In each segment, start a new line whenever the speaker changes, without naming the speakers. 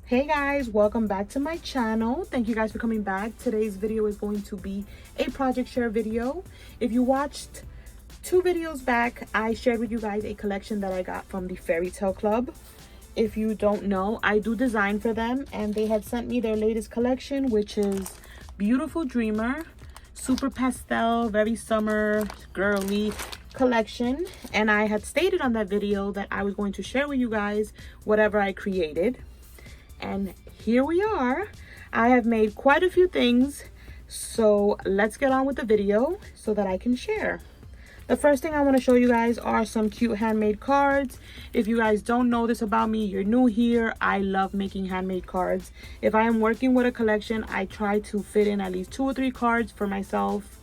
Hey guys, welcome back to my channel. Thank you guys for coming back. Today's video is going to be a project share video. If you watched 2 videos back, I shared with you guys a collection that I got from the Fairy Tale Club. If you don't know, I do design for them, and they had sent me their latest collection, which is Beautiful Dreamer, super pastel, very summer girly collection. And I had stated on that video that I was going to share with you guys whatever I created. And here we are. I have made quite a few things, so let's get on with the video so that I can share. The first thing I want to show you guys are some cute handmade cards. If you guys don't know this about me, you're new here, I love making handmade cards. If I am working with a collection, I try to fit in at least 2 or 3 cards for myself.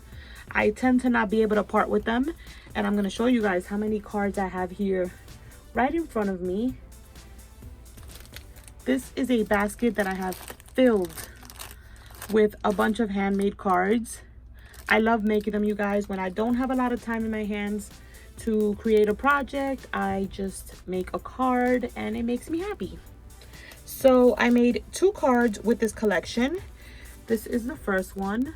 I tend to not be able to part with them, and I'm going to show you guys how many cards I have here right in front of me. This is a basket that I have filled with a bunch of handmade cards. I love making them, you guys. When I don't have a lot of time in my hands to create a project, I just make a card and it makes me happy. So I made 2 cards with this collection. This is the first one.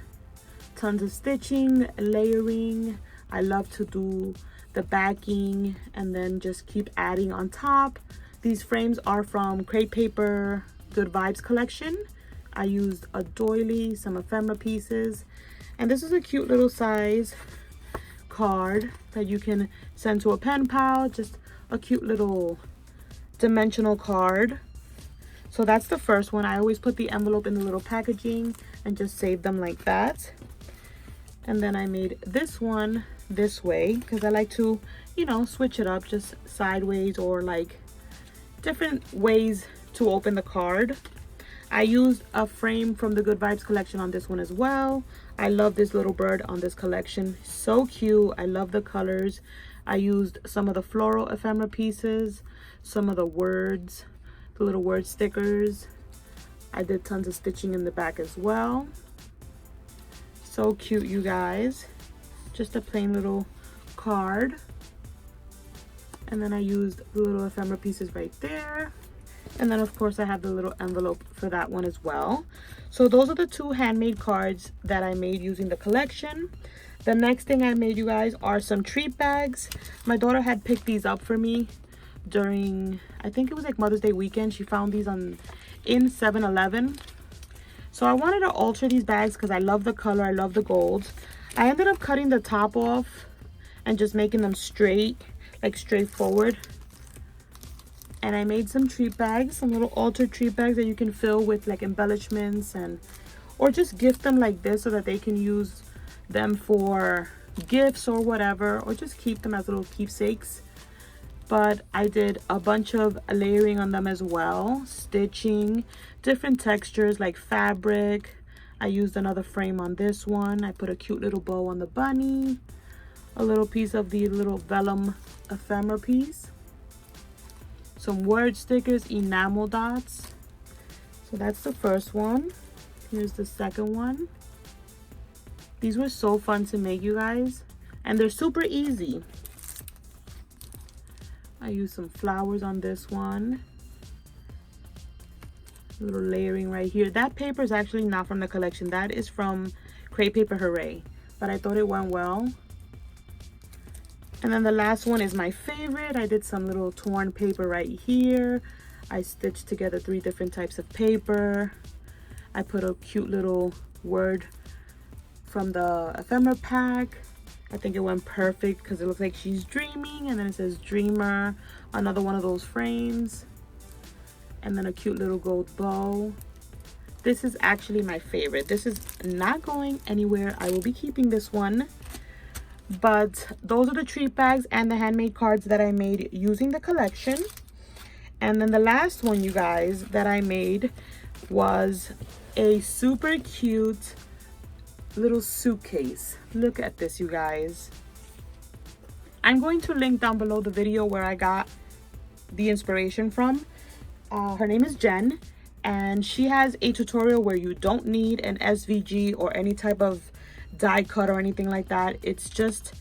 Tons of stitching, layering. I love to do the backing and then just keep adding on top. These frames are from Crepe Paper Good Vibes collection. I used a doily, some ephemera pieces, and this is a cute little size card that you can send to a pen pal. Just a cute little dimensional card. So that's the first one. I always put the envelope in the little packaging and just save them like that. And then I made this one this way because I like to, you know, switch it up just sideways or like different ways to open the card. I used a frame from the Good Vibes collection on this one as well. I love this little bird on this collection, so cute. I love the colors. I used some of the floral ephemera pieces, some of the words, the little word stickers. I did tons of stitching in the back as well. So cute, you guys. Just a plain little card. And then I used the little ephemera pieces right there. And then of course I have the little envelope for that one as well. So those are the 2 handmade cards that I made using the collection. The next thing I made, you guys, are some treat bags. My daughter had picked these up for me during, I think it was like Mother's Day weekend. She found these in 7-Eleven. So I wanted to alter these bags because I love the color, I love the gold. I ended up cutting the top off and just making them straight, like straightforward. And I made some treat bags, some little altered treat bags that you can fill with like embellishments, and or just gift them like this so that they can use them for gifts or whatever, or just keep them as little keepsakes. But I did a bunch of layering on them as well, stitching, different textures like fabric. I used another frame on this one. I put a cute little bow on the bunny, a little piece of the little vellum ephemera piece, some word stickers, enamel dots. So that's the first one. Here's the second one. These were so fun to make, you guys, and they're super easy. I used some flowers on this one. A little layering right here. That paper is actually not from the collection. That is from Crepe Paper Hooray, but I thought it went well. And then the last one is my favorite. I did some little torn paper right here. I stitched together 3 different types of paper. I put a cute little word from the ephemera pack. I think it went perfect because it looks like she's dreaming, and then it says dreamer. Another one of those frames, and then a cute little gold bow. This is actually my favorite. This is not going anywhere. I will be keeping this one. But those are the treat bags and the handmade cards that I made using the collection. And then the last one, you guys, that I made was a super cute little suitcase. Look at this, you guys. I'm going to link down below the video where I got the inspiration from. Her name is Jen, and she has a tutorial where you don't need an SVG or any type of die cut or anything like that. It's just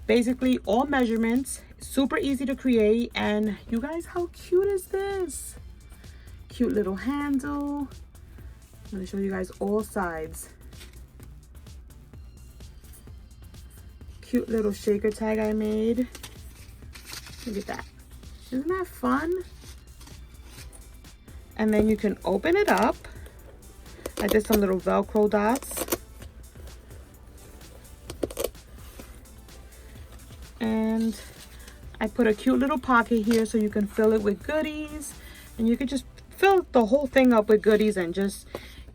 basically all measurements, super easy to create. And you guys, how cute is this? cute little handle. I'm going to show you guys all sides. Cute little shaker tag I made. Look at that. Isn't that fun? And then you can open it up. I did some little Velcro dots. And I put a cute little pocket here so you can fill it with goodies. And you can just fill the whole thing up with goodies and just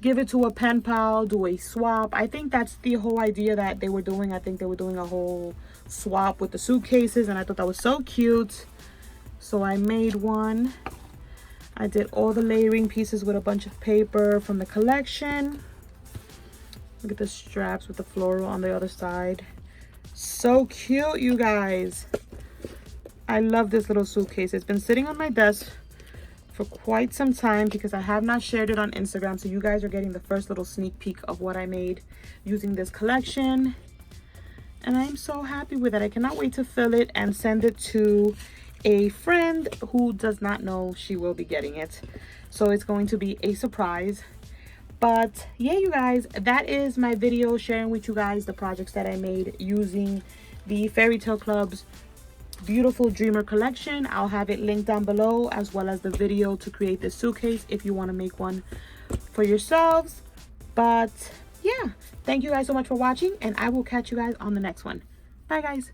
give it to a pen pal, do a swap. I think that's the whole idea that they were doing. I think they were doing a whole swap with the suitcases, and I thought that was so cute. So I made one. I did all the layering pieces with a bunch of paper from the collection. Look at the straps with the floral on the other side. So cute, you guys. I love this little suitcase. It's been sitting on my desk for quite some time because I have not shared it on Instagram. So you guys are getting the first little sneak peek of what I made using this collection. And I'm so happy with it. I cannot wait to fill it and send it to a friend who does not know she will be getting it. So it's going to be a surprise. But yeah, you guys, that is my video sharing with you guys the projects that I made using the Fairy Tale Club's beautiful Dreamer collection. I'll have it linked down below, as well as the video to create this suitcase if you want to make one for yourselves. But yeah, thank you guys so much for watching, and I will catch you guys on the next one. Bye guys.